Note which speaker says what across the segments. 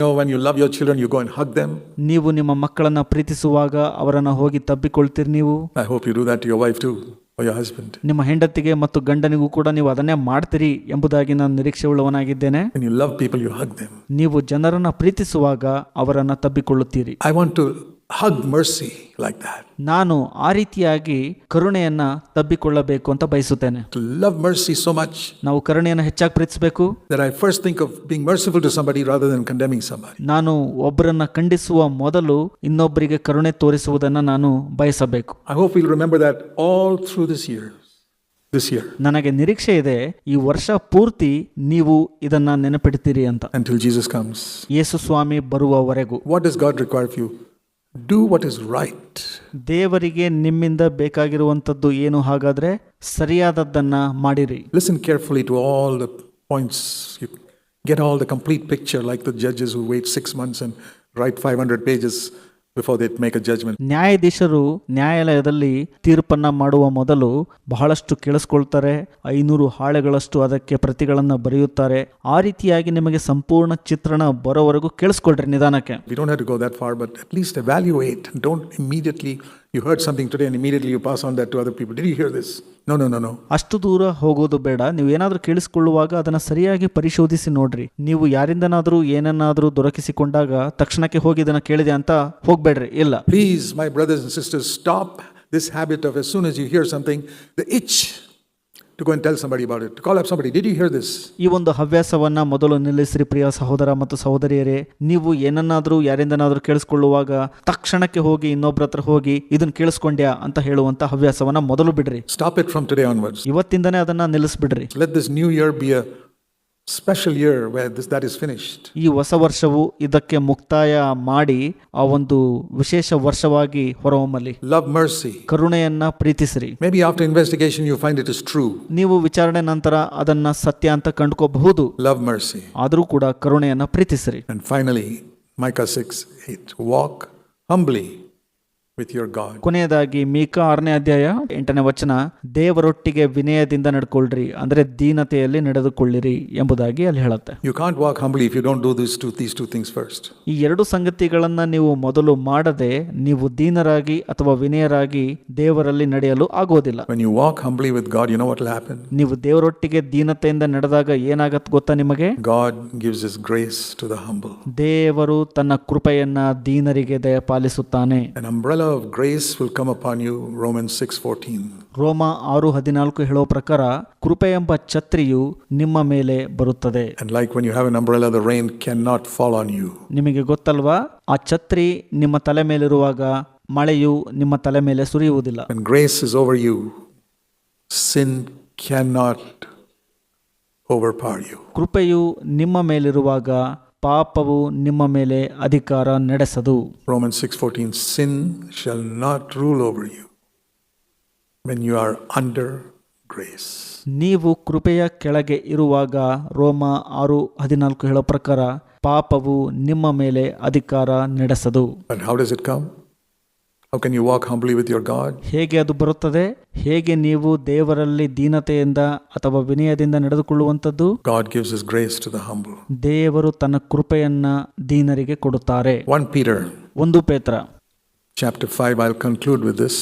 Speaker 1: When you love your children, you go and hug them.
Speaker 2: ನೀವು ನಿಮ್ಮ ಮಕ್ಕಳನ್ನ ಪ್ರೀತಿಸುವಾಗ ಅವರನ್ನ ಹೋಗಿ ತಬ್ಬಿಕೊಳ್ತೀರಿ. ನೀವು
Speaker 1: I hope you do that to your wife too, or your husband.
Speaker 2: ನಿಮ್ಮ ಹೆಂಡತಿಗೆ ಮತ್ತು ಗಂಡನಿಗೂ ಕೂಡ ನೀವು ಅದನ್ನೇ ಮಾಡ್ತೀರಿ ಎಂಬುದಾಗಿ ನಾನು ನಿರೀಕ್ಷೆ ಉಳ್ಳವನಾಗಿದ್ದೇನೆ.
Speaker 1: When you love people, you hug them.
Speaker 2: ನೀವು ಜನರನ್ನ ಪ್ರೀತಿಸುವಾಗ ಅವರನ್ನ ತಬ್ಬಿಕೊಳ್ಳುತ್ತೀರಿ.
Speaker 1: I want to hug mercy like that.
Speaker 2: ನಾನು ಆ ರೀತಿಯಾಗಿ ಕರುಣೆಯನ್ನ ತಬ್ಬಿಕೊಳ್ಳಬೇಕು ಅಂತ ಬಯಸುತ್ತೇನೆ.
Speaker 1: To love mercy so much
Speaker 2: ನಾವು ಕರುಣೆಯನ್ನು ಹೆಚ್ಚಾಗಿ ಪ್ರೀತಿಸಬೇಕು
Speaker 1: that I first think of being merciful to somebody rather than condemning somebody.
Speaker 2: ನಾನು ಒಬ್ಬರನ್ನ ಖಂಡಿಸುವ ಮೊದಲು ಇನ್ನೊಬ್ಬರಿಗೆ ಕರುಣೆ ತೋರಿಸುವುದನ್ನು ನಾನು ಬಯಸಬೇಕು.
Speaker 1: I hope we'll remember that all through this year.
Speaker 2: ನನಗೆ ನಿರೀಕ್ಷೆ ಇದೆ ಈ ವರ್ಷ ಪೂರ್ತಿ ನೀವು ಇದನ್ನ ನೆನಪಿಡ್ತೀರಿ ಅಂತ.
Speaker 1: Until Jesus comes.
Speaker 2: ಯೇಸು ಸ್ವಾಮಿ ಬರುವವರೆಗೂ.
Speaker 1: What does God require of you? Do what is right.
Speaker 2: ದೇವರಿಗೆ ನಿಮ್ಮಿಂದ ಬೇಕಾಗಿರುವಂತದ್ದು ಏನು? ಹಾಗಾದ್ರೆ ಸರಿಯಾದದ್ದನ್ನ ಮಾಡಿರಿ.
Speaker 1: Listen carefully to all the points. You get all the complete picture, like the judges who wait 6 months and write 500 pages before they make a judgment.
Speaker 2: ನ್ಯಾಯಾಧೀಶರು ನ್ಯಾಯಾಲಯದಲ್ಲಿ ತೀರ್ಪನ್ನ ಮಾಡುವ ಮೊದಲು ಬಹಳಷ್ಟು ಕೇಳಿಸ್ಕೊಳ್ತಾರೆ, 500 ಹಾಳೆಗಳಷ್ಟು ಅದಕ್ಕೆ ಪ್ರತಿಗಳನ್ನ ಬರೆಯುತ್ತಾರೆ. ಆ ರೀತಿಯಾಗಿ ನಿಮಗೆ ಸಂಪೂರ್ಣ ಚಿತ್ರಣ ಬರೋವರೆಗೂ ಕೇಳಿಸ್ಕೊಳ್ರಿ ನಿಧಾನಕ್ಕೆ.
Speaker 1: We don't have to go that far, but at least evaluate. Don't immediately, you heard something today and immediately you pass on that to other people. Did you hear this? No.
Speaker 2: ಅಷ್ಟು ದೂರ ಹೋಗೋದು ಬೇಡ. ನೀವು ಏನಾದರೂ ಕೇಳಿಸಿಕೊಳ್ಳುವಾಗ ಅದನ್ನ ಸರಿಯಾಗಿ ಪರಿಶೋಧಿಸಿ ನೋಡ್ರಿ. ನೀವು ಯಾರಿಂದನಾದರೂ ಏನನ್ನಾದರೂ ದೊರಕಿಸಿಕೊಂಡಾಗ ತಕ್ಷಣಕ್ಕೆ ಹೋಗಿ ಇದನ್ನ ಕೇಳಿದೆ ಅಂತ ಹೋಗ್ಬೇಡ್ರಿ. ಇಲ್ಲ.
Speaker 1: Please, my brothers and sisters, stop this habit of as soon as you hear something, the itch to go and tell somebody about it. To call up somebody. Did you hear this?
Speaker 2: ಈ ಒಂದು ಹವ್ಯಾಸವನ್ನ ಮೊದಲು ನಿಲ್ಲಿಸ್ರಿ ಪ್ರಿಯ ಸಹೋದರ ಮತ್ತು ಸಹೋದರಿಯರೇ. ನೀವು ಏನನ್ನಾದರೂ ಯಾರಿಂದನಾದರೂ ಕೇಳಿಸ್ಕೊಳ್ಳುವಾಗ ತಕ್ಷಣಕ್ಕೆ ಹೋಗಿ ಇನ್ನೊಬ್ಬರ ಹತ್ರ ಹೋಗಿ ಇದನ್ನ ಕೇಳಿಸ್ಕೊಂಡ್ಯಾ ಅಂತ ಹೇಳುವಂತ ಹವ್ಯಾಸವನ್ನ ಮೊದಲು ಬಿಡ್ರಿ.
Speaker 1: Stop it from today onwards.
Speaker 2: ಇವತ್ತಿಂದನೇ ಅದನ್ನ ನಿಲ್ಲಿಸ್ಬಿಡ್ರಿ.
Speaker 1: Let this new year be a special year where that is finished.
Speaker 2: ಈ ಹೊಸ ವರ್ಷವು ಇದಕ್ಕೆ ಮುಕ್ತಾಯ ಮಾಡಿ ಆ ಒಂದು ವಿಶೇಷ ವರ್ಷವಾಗಿ ಹೊರಹೊಮ್ಮಲಿ.
Speaker 1: Love mercy.
Speaker 2: ಕರುಣೆಯನ್ನ ಪ್ರೀತಿಸಿರಿ.
Speaker 1: Maybe after investigation you find it is true.
Speaker 2: ನೀವು ವಿಚಾರಣೆ ನಂತರ ಅದನ್ನ ಸತ್ಯ ಅಂತ ಕಂಡುಕೋಬಹುದು.
Speaker 1: Love mercy.
Speaker 2: ಆದರೂ ಕೂಡ ಕರುಣೆಯನ್ನ ಪ್ರೀತಿಸಿರಿ.
Speaker 1: And finally, Micah 6:8, walk humbly with your God.
Speaker 2: ಕೊನೆಯದಾಗಿ ಮೀಕಾ 6ನೇ ಅಧ್ಯಾಯ 8ನೇ ವಚನ, ದೇವರೊಟ್ಟಿಗೆ ವಿನಯದಿಂದ ನಡ್ಕೊಳ್ರಿ, ಅಂದ್ರೆ ದೀನತೆಯಲ್ಲಿ ನಡೆದುಕೊಳ್ಳಿರಿ ಎಂಬುದಾಗಿ ಅಲ್ಲಿ ಹೇಳುತ್ತೆ.
Speaker 1: You can't walk humbly if you don't do these two things first.
Speaker 2: ಈ ಎರಡು ಸಂಗತಿಗಳನ್ನ ನೀವು ಮೊದಲು ಮಾಡದೆ ನೀವು ದೀನರಾಗಿ ಅಥವಾ ವಿನಯರಾಗಿ ದೇವರಲ್ಲಿ ನಡೆಯಲು ಆಗೋದಿಲ್ಲ.
Speaker 1: When you walk humbly with God, you know what will happen?
Speaker 2: ನೀವು ದೇವರೊಟ್ಟಿಗೆ ದೀನತೆಯಿಂದ ನಡೆದಾಗ ಏನಾಗತ್ತೆ ಗೊತ್ತಾ ನಿಮಗೆ?
Speaker 1: God gives his grace to the humble.
Speaker 2: ದೇವರು ತನ್ನ ಕೃಪೆಯನ್ನ ದೀನರಿಗೆ ದಯಪಾಲಿಸುತ್ತಾನೆ.
Speaker 1: An umbrella of grace will come upon you. Romans 6:14.
Speaker 2: ರೋಮ 6:14 ಹೇಳೋ ಪ್ರಕಾರ ಕೃಪೆ ಎಂಬ ಛತ್ರಿಯು ನಿಮ್ಮ ಮೇಲೆ ಬರುತ್ತದೆ.
Speaker 1: And like when you have an umbrella, the rain cannot fall on you.
Speaker 2: ನಿಮಗೆ ಗೊತ್ತಲ್ವಾ, ಆ ಛತ್ರಿ ನಿಮ್ಮ ತಲೆ ಮೇಲಿರುವಾಗ ಮಳೆಯು ನಿಮ್ಮ ತಲೆ ಮೇಲೆ ಸುರಿಯುವುದಿಲ್ಲ.
Speaker 1: When grace is over you, sin cannot overpower you.
Speaker 2: ಕೃಪೆಯು ನಿಮ್ಮ ಮೇಲಿರುವಾಗ ಪಾಪವು ನಿಮ್ಮ ಮೇಲೆ ಅಧಿಕಾರ ನಡೆಸದು.
Speaker 1: Romans 6:14, sin shall not rule over you when you are under grace.
Speaker 2: ನೀವು ಕೃಪೆಯ ಕೆಳಗೆ ಇರುವಾಗ ರೋಮ 6:14 ಹೇಳೋ ಪ್ರಕಾರ ಪಾಪವು ನಿಮ್ಮ ಮೇಲೆ ಅಧಿಕಾರ ನಡೆಸದು.
Speaker 1: But how does it come? How can you walk humbly with your God?
Speaker 2: ಹೇಗೆ ಅದು ಬರುತ್ತದೆ? ಹೇಗೆ ನೀವು ದೇವರಲ್ಲಿ ದೀನತೆಯಿಂದ ಅಥವಾ ವಿನಯದಿಂದ ನಡೆದುಕೊಳ್ಳುವಂಥದ್ದು?
Speaker 1: God gives his grace to the humble.
Speaker 2: ದೇವರು ತನ್ನ ಕೃಪೆಯನ್ನ ದೀನರಿಗೆ ಕೊಡುತ್ತಾರೆ.
Speaker 1: 1 Peter
Speaker 2: 1 ಪೇತ್ರ
Speaker 1: chapter 5, I'll conclude with this.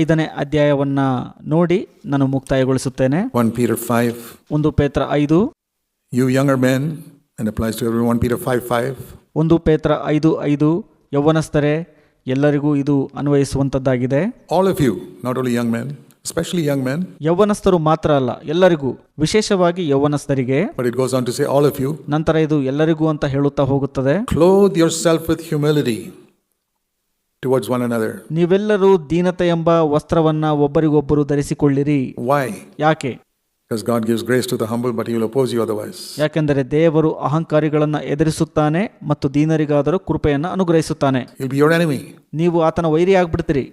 Speaker 2: 5ನೇ ಅಧ್ಯಾಯವನ್ನ ನೋಡಿ ನಾನು ಮುಕ್ತಾಯಗೊಳಿಸುತ್ತೇನೆ.
Speaker 1: 1 Peter 5.
Speaker 2: 1 ಪೇತ್ರ 5.
Speaker 1: You younger men, and applies to everyone. 1 Peter 5:5.
Speaker 2: 1 ಪೇತ್ರ 5:5, ಯೌವನಸ್ಥರೇ, ಎಲ್ಲರಿಗೂ ಇದು ಅನ್ವಯಿಸುವಂತದ್ದಾಗಿದೆ.
Speaker 1: All of you, not only young men, especially young men.
Speaker 2: ಯೌವನಸ್ಥರು ಮಾತ್ರ ಅಲ್ಲ, ಎಲ್ಲರಿಗೂ, ವಿಶೇಷವಾಗಿ ಯೌವನಸ್ಥರಿಗೆ.
Speaker 1: But it goes on to say all of you.
Speaker 2: ನಂತರ ಇದು ಎಲ್ಲರಿಗೂ ಅಂತ ಹೇಳುತ್ತಾ ಹೋಗುತ್ತದೆ.
Speaker 1: Clothe yourself with humility towards one another.
Speaker 2: ನೀವೆಲ್ಲರೂ ದೀನತೆ ಎಂಬ ವಸ್ತ್ರವನ್ನ ಒಬ್ಬರಿಗೊಬ್ಬರು ಧರಿಸಿಕೊಳ್ಳಿರಿ.
Speaker 1: Why?
Speaker 2: ಯಾಕೆ?
Speaker 1: Because God gives grace to the humble, but he will oppose you otherwise.
Speaker 2: ಯಾಕೆಂದರೆ ದೇವರು ಅಹಂಕಾರಿಗಳನ್ನ ಎದುರಿಸುತ್ತಾನೆ ಮತ್ತು ದೀನರಿಗಾದರೂ ಕೃಪೆಯನ್ನ ಅನುಗ್ರಹಿಸುತ್ತಾನೆ.
Speaker 1: He'll be your enemy.
Speaker 2: ನೀವು ಆತನ ವೈರಿ ಆಗ್ಬಿಡ್ತೀರಿ.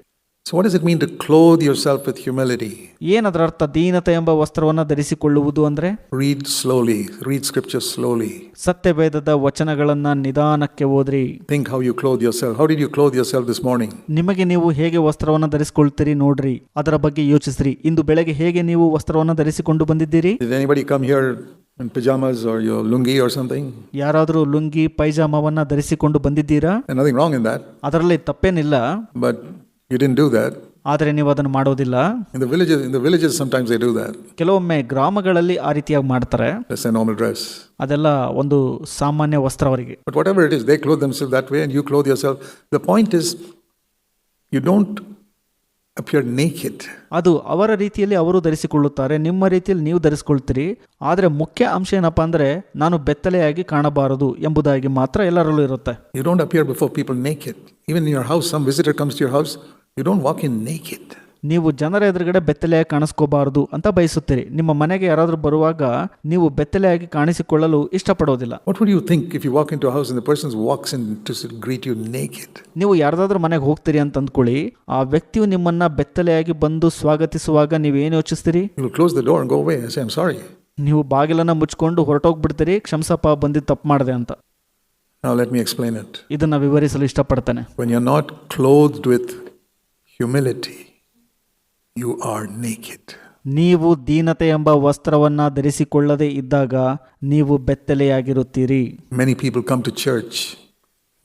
Speaker 1: So what does it mean to clothe yourself with humility?
Speaker 2: ಏನದರ ಅರ್ಥ? ದೀನತೆ ಎಂಬ ವಸ್ತ್ರವನ್ನು ಧರಿಸಿಕೊಳ್ಳುವುದು ಅಂದ್ರೆ
Speaker 1: Read slowly. Read scripture slowly.
Speaker 2: ಸತ್ಯವೇದದ ವಚನಗಳನ್ನ ನಿಧಾನಕ್ಕೆ ಓದ್ರಿ.
Speaker 1: Think how you clothe yourself. How did you clothe yourself this morning?
Speaker 2: ನಿಮಗೆ ನೀವು ಹೇಗೆ ವಸ್ತ್ರವನ್ನು ಧರಿಸಿಕೊಳ್ತೀರಿ ನೋಡ್ರಿ, ಅದರ ಬಗ್ಗೆ ಯೋಚಿಸ್ರಿ. ಇಂದು ಬೆಳಗ್ಗೆ ಹೇಗೆ ನೀವು ವಸ್ತ್ರವನ್ನು ಧರಿಸಿಕೊಂಡು ಬಂದಿದ್ದೀರಿ?
Speaker 1: Did anybody come here in pajamas or your lungi or something?
Speaker 2: ಯಾರಾದರೂ ಲುಂಗಿ ಪೈಜಾಮವನ್ನ ಧರಿಸಿಕೊಂಡು ಬಂದಿದ್ದೀರಾ?
Speaker 1: And nothing wrong in that.
Speaker 2: ಅದರಲ್ಲಿ ತಪ್ಪೇನಿಲ್ಲ,
Speaker 1: But you didn't do that.
Speaker 2: ಆದರೆ ನೀವು ಅದನ್ನು ಮಾಡೋದಿಲ್ಲ.
Speaker 1: In the villages sometimes they do that.
Speaker 2: ಕೆಲವೊಮ್ಮೆ ಗ್ರಾಮಗಳಲ್ಲಿ ಆ ರೀತಿಯಾಗಿ ಮಾಡ್ತಾರೆ.
Speaker 1: That's a normal dress.
Speaker 2: ಅದೆಲ್ಲ ಒಂದು ಸಾಮಾನ್ಯ ವಸ್ತ್ರ ಅವರಿಗೆ.
Speaker 1: But whatever it is, they clothe themselves that way and you clothe yourself. The point is, you don't appear naked.
Speaker 2: ಅದು ಅವರ ರೀತಿಯಲ್ಲಿ ಅವರು ಧರಿಸಿಕೊಳ್ಳುತ್ತಾರೆ, ನಿಮ್ಮ ರೀತಿಯಲ್ಲಿ ನೀವು ಧರಿಸಿಕೊಳ್ತೀರಿ. ಆದರೆ ಮುಖ್ಯ ಅಂಶ ಏನಪ್ಪಾ ಅಂದ್ರೆ, ನಾನು ಬೆತ್ತಲೆಯಾಗಿ ಕಾಣಬಾರದು ಎಂಬುದಾಗಿ ಮಾತ್ರ ಎಲ್ಲರಲ್ಲೂ ಇರುತ್ತೆ.
Speaker 1: You don't appear before people naked. Even in your house, some visitor comes to your house, you don't walk in naked.
Speaker 2: ನೀವು ಜನರ ಎದುರುಗಡೆ ಬೆತ್ತಲೆಯಾಗಿ ಕಾಣಿಸ್ಕೋಬಾರದು ಅಂತ ಬಯಸುತ್ತೀರಿ. ನಿಮ್ಮ ಮನೆಗೆ ಯಾರಾದರೂ ಬರುವಾಗ ನೀವು ಬೆತ್ತಲೆಯಾಗಿ ಕಾಣಿಸಿಕೊಳ್ಳಲು ಇಷ್ಟಪಡೋದಿಲ್ಲ.
Speaker 1: What would you think if you walk into a house and the person walks in to greet you naked?
Speaker 2: ನೀವು ಯಾರ್ದಾದ್ರೂ ಮನೆಗೆ ಹೋಗ್ತೀರಿ ಅಂತ ಅಂದ್ಕೊಳ್ಳಿ, ಆ ವ್ಯಕ್ತಿಯು ನಿಮ್ಮನ್ನ ಬೆತ್ತಲೆಯಾಗಿ ಬಂದು ಸ್ವಾಗತಿಸುವಾಗ ನೀವೇನು ಯೋಚಿಸ್ತೀರಿ?
Speaker 1: You will close the door and go away and say, I'm sorry.
Speaker 2: ನೀವು ಬಾಗಿಲನ್ನ ಮುಚ್ಕೊಂಡು ಹೊರಟೋಗ್ಬಿಡ್ತೀರಿ, ಕ್ಷಮಿಸಪ್ಪ ಬಂದಿದ್ದು ತಪ್ಪು ಮಾಡಿದೆ ಅಂತ.
Speaker 1: Now let me explain it.
Speaker 2: ಇದನ್ನ ವಿವರಿಸಲು ಇಷ್ಟಪಡ್ತೇನೆ.
Speaker 1: When you're not clothed with humility, you are naked.
Speaker 2: ನೀವು ದೀನತೆ ಎಂಬ ವಸ್ತ್ರವನ್ನ ಧರಿಸಿಕೊಳ್ಳದೆ ಇದ್ದಾಗ ನೀವು ಬೆತ್ತಲೆಯಾಗಿರುತ್ತೀರಿ.
Speaker 1: Many people come to church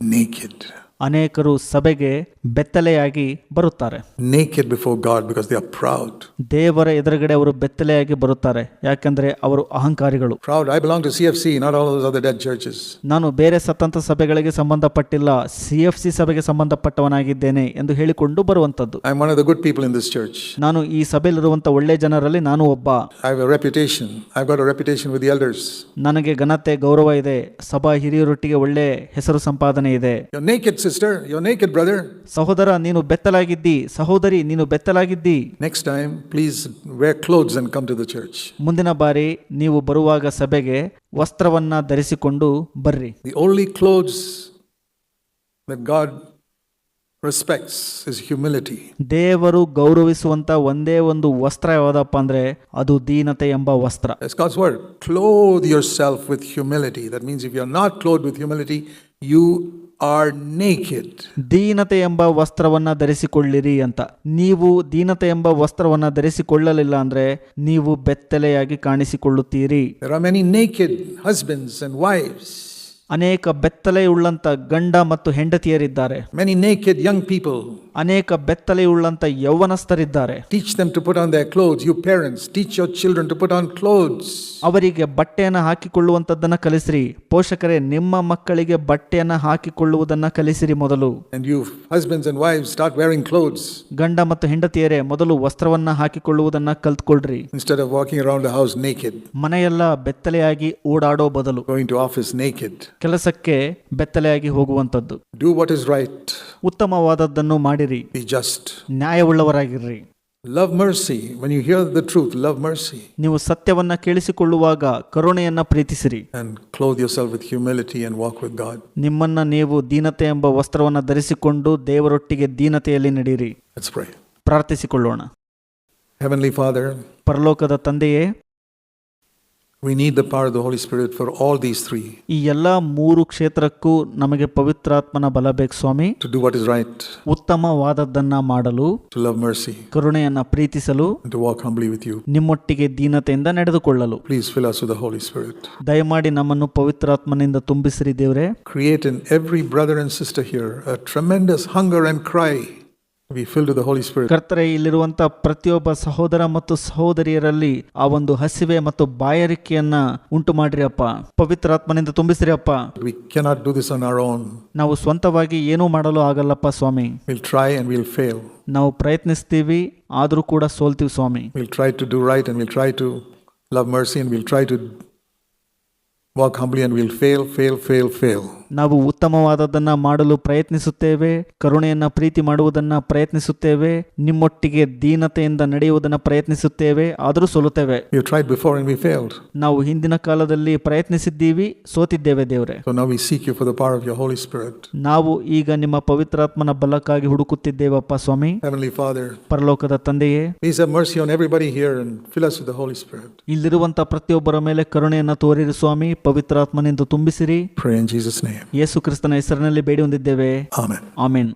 Speaker 1: naked.
Speaker 2: ಅನೇಕರು ಸಭೆಗೆ ಬೆತ್ತಲೆಯಾಗಿ ಬರುತ್ತಾರೆ.
Speaker 1: Naked before God because they are proud.
Speaker 2: ದೇವರ ಎದುರುಗಡೆ ಅವರು ಬೆತ್ತಲೆಯಾಗಿ ಬರುತ್ತಾರೆ, ಯಾಕಂದ್ರೆ ಅವರು ಅಹಂಕಾರಿಗಳು.
Speaker 1: Proud. I belong to CFC, not all those other dead churches.
Speaker 2: ನಾನು ಬೇರೆ ಸತ್ತಂತ ಸಭೆಗಳಿಗೆ ಸಂಬಂಧಪಟ್ಟಿಲ್ಲ, CFC ಸಭೆಗೆ ಸಂಬಂಧಪಟ್ಟವನಾಗಿದ್ದೇನೆ ಎಂದು ಹೇಳಿಕೊಂಡು ಬರುವಂತದ್ದು.
Speaker 1: I'm one of the good people in this church.
Speaker 2: ನಾನು ಈ ಸಭೆಯಲ್ಲಿರುವಂತ ಒಳ್ಳೆ ಜನರಲ್ಲಿ ನಾನು ಒಬ್ಬ.
Speaker 1: I have a reputation. I've got a reputation with the elders.
Speaker 2: ನನಗೆ ಘನತೆ ಗೌರವ ಇದೆ, ಸಭಾ ಹಿರಿಯರೊಟ್ಟಿಗೆ ಒಳ್ಳೆ ಹೆಸರು ಸಂಪಾದನೆ ಇದೆ.
Speaker 1: You're naked, sister. You're naked, brother.
Speaker 2: ಸಹೋದರ ನೀನು ಬೆತ್ತಲಾಗಿದ್ದಿ, ಸಹೋದರಿ ನೀನು ಬೆತ್ತಲಾಗಿದ್ದಿ.
Speaker 1: Next time, please wear clothes and come to the church.
Speaker 2: ಮುಂದಿನ ಬಾರಿ ನೀವು ಬರುವಾಗ ಸಭೆಗೆ ವಸ್ತ್ರವನ್ನ ಧರಿಸಿಕೊಂಡು ಬರ್ರಿ.
Speaker 1: The only clothes that God respects is humility.
Speaker 2: ದೇವರು ಗೌರವಿಸುವಂತ ಒಂದೇ ಒಂದು ವಸ್ತ್ರ ಯಾವುದಪ್ಪ ಅಂದ್ರೆ ಅದು ದೀನತೆ ಎಂಬ ವಸ್ತ್ರ.
Speaker 1: That's God's word. Clothe yourself with humility. That means if you're not clothed with humility, you are naked.
Speaker 2: ದೀನತೆ ಎಂಬ ವಸ್ತ್ರವನ್ನ ಧರಿಸಿಕೊಳ್ಳಿರಿ ಅಂತ. ನೀವು ದೀನತೆ ಎಂಬ ವಸ್ತ್ರವನ್ನ ಧರಿಸಿಕೊಳ್ಳಲಿಲ್ಲ ಅಂದ್ರೆ ನೀವು ಬೆತ್ತಲೆಯಾಗಿ ಕಾಣಿಸಿಕೊಳ್ಳುತ್ತೀರಿ.
Speaker 1: There are many naked husbands and wives.
Speaker 2: ಅನೇಕ ಬೆತ್ತಲೆಯುಳ್ಳಂತ ಗಂಡ ಮತ್ತು ಹೆಂಡತಿಯರಿದ್ದಾರೆ.
Speaker 1: Many naked young people.
Speaker 2: ಅನೇಕ ಬೆತ್ತಲೆಯುಳ್ಳಂತ ಯೌವನಸ್ಥರಿದ್ದಾರೆ.
Speaker 1: Teach them to put on their clothes. You parents, teach your children to put on clothes.
Speaker 2: ಅವರಿಗೆ ಬಟ್ಟೆಯನ್ನು ಹಾಕಿಕೊಳ್ಳುವಂತದ್ದನ್ನ ಕಲಿಸಿರಿ. ಪೋಷಕರೇ, ನಿಮ್ಮ ಮಕ್ಕಳಿಗೆ ಬಟ್ಟೆಯನ್ನ ಹಾಕಿಕೊಳ್ಳುವುದನ್ನ ಕಲಿಸಿರಿ ಮೊದಲು.
Speaker 1: And you husbands and wives, start wearing clothes.
Speaker 2: ಗಂಡ ಮತ್ತು ಹೆಂಡತಿಯರೇ, ಮೊದಲು ವಸ್ತ್ರವನ್ನ ಹಾಕಿಕೊಳ್ಳುವುದನ್ನ ಕಲ್ತ್ಕೊಳ್ರಿ.
Speaker 1: Instead of walking around the house naked.
Speaker 2: ಮನೆಯೆಲ್ಲ ಬೆತ್ತಲೆಯಾಗಿ ಓಡಾಡೋ ಬದಲು,
Speaker 1: Going to office naked.
Speaker 2: ಕೆಲಸಕ್ಕೆ ಬೆತ್ತಲೆಯಾಗಿ ಹೋಗುವಂತದ್ದು.
Speaker 1: Do what is right.
Speaker 2: ಉತ್ತಮವಾದದ್ದನ್ನು ಮಾಡಿರಿ.
Speaker 1: Be just.
Speaker 2: ನ್ಯಾಯವುಳ್ಳವರಾಗಿರ್ರಿ.
Speaker 1: Love mercy. When you hear the truth, love mercy.
Speaker 2: ನೀವು ಸತ್ಯವನ್ನ ಕೇಳಿಸಿಕೊಳ್ಳುವಾಗ ಕರುಣೆಯನ್ನ ಪ್ರೀತಿಸಿರಿ.
Speaker 1: And clothe yourself with humility and walk with God.
Speaker 2: ನಿಮ್ಮನ್ನ ನೀವು ದೀನತೆ ಎಂಬ ವಸ್ತ್ರವನ್ನ ಧರಿಸಿಕೊಂಡು ದೇವರೊಟ್ಟಿಗೆ ದೀನತೆಯಲ್ಲಿ ನಡೆಯಿರಿ.
Speaker 1: Let's pray.
Speaker 2: ಪ್ರಾರ್ಥಿಸಿಕೊಳ್ಳೋಣ.
Speaker 1: Heavenly Father,
Speaker 2: ಪರಲೋಕದ ತಂದೆಯೇ,
Speaker 1: we need the power of the Holy Spirit for all these three.
Speaker 2: ಈ ಎಲ್ಲಾ ಮೂರು ಕ್ಷೇತ್ರಕ್ಕೂ ನಮಗೆ ಪವಿತ್ರಾತ್ಮನ ಬಲ ಬೇಕು ಸ್ವಾಮಿ.
Speaker 1: To do what is right.
Speaker 2: ಉತ್ತಮವಾದದ್ದನ್ನ ಮಾಡಲು,
Speaker 1: To love mercy.
Speaker 2: ಕರುಣೆಯನ್ನ ಪ್ರೀತಿಸಲು,
Speaker 1: And to walk humbly with you.
Speaker 2: ನಿಮ್ಮೊಟ್ಟಿಗೆ ದೀನತೆಯಿಂದ ನಡೆದುಕೊಳ್ಳಲು.
Speaker 1: Please fill us with the Holy Spirit.
Speaker 2: ದಯಮಾಡಿ ನಮ್ಮನ್ನು ಪವಿತ್ರಾತ್ಮನಿಂದ ತುಂಬಿಸಿರಿ ದೇವರೇ.
Speaker 1: Create in every brother and sister here a tremendous hunger and cry to be filled with the Holy Spirit.
Speaker 2: ಕರ್ತರೆ, ಇಲ್ಲಿರುವಂತ ಪ್ರತಿಯೊಬ್ಬ ಸಹೋದರ ಮತ್ತು ಸಹೋದರಿಯರಲ್ಲಿ ಆ ಒಂದು ಹಸಿವೆ ಮತ್ತು ಬಾಯಾರಿಕೆಯನ್ನ ಉಂಟು ಮಾಡಿರಿ ಅಪ್ಪ. ಪವಿತ್ರಾತ್ಮನಿಂದ ತುಂಬಿಸಿರಿ ಅಪ್ಪ.
Speaker 1: We cannot do this on our own.
Speaker 2: ನಾವು ಸ್ವಂತವಾಗಿ ಏನೂ ಮಾಡಲು ಆಗಲ್ಲಪ್ಪ ಸ್ವಾಮಿ.
Speaker 1: We'll try and we'll fail.
Speaker 2: ನಾವು ಪ್ರಯತ್ನಿಸ್ತೀವಿ, ಆದರೂ ಕೂಡ ಸೋಲ್ತೀವಿ ಸ್ವಾಮಿ.
Speaker 1: We'll try to do right and we'll try to love mercy and we'll try to walk humbly and we'll fail.
Speaker 2: ನಾವು ಉತ್ತಮವಾದದನ್ನ ಮಾಡಲು ಪ್ರಯತ್ನಿಸುತ್ತೇವೆ, ಕರುಣೆಯನ್ನ ಪ್ರೀತಿ ಮಾಡುವುದನ್ನ ಪ್ರಯತ್ನಿಸುತ್ತೇವೆ, ನಿಮ್ಮೊಟ್ಟಿಗೆ ದೀನತೆಯಿಂದ ನಡೆಯುವುದನ್ನ ಪ್ರಯತ್ನಿಸುತ್ತೇವೆ, ಆದರೂ ಸೋಲುತ್ತೇವೆ.
Speaker 1: We have tried before and we failed.
Speaker 2: ನಾವು ಹಿಂದಿನ ಕಾಲದಲ್ಲಿ ಪ್ರಯತ್ನಿಸಿದ್ದೀವಿ, ಸೋತಿದ್ದೇವೆ ದೇವರೇ.
Speaker 1: So now we seek you for the power of your Holy Spirit.
Speaker 2: ನಾವು ಈಗ ನಿಮ್ಮ ಪವಿತ್ರಾತ್ಮನ ಬಲಕ್ಕಾಗಿ ಹುಡುಕುತ್ತಿದ್ದೇವಪ್ಪ ಸ್ವಾಮಿ.
Speaker 1: Heavenly Father,
Speaker 2: ಪರಲೋಕದ ತಂದೆಯೇ,
Speaker 1: please have mercy on everybody here and fill us with the Holy Spirit.
Speaker 2: ಇಲ್ಲಿರುವಂತ ಪ್ರತಿಯೊಬ್ಬರ ಮೇಲೆ ಕರುಣೆಯನ್ನ ತೋರಿರಿ ಸ್ವಾಮಿ, ಪವಿತ್ರಾತ್ಮನಿಂದ ತುಂಬಿಸಿರಿ.
Speaker 1: Pray in Jesus' name.
Speaker 2: ಯೇಸು ಕ್ರಿಸ್ತನ ಹೆಸರಿನಲ್ಲಿ ಬೇಡಿ ಹೊಂದಿದ್ದೇವೆ.
Speaker 1: Amen.
Speaker 2: ಆಮೆನ್.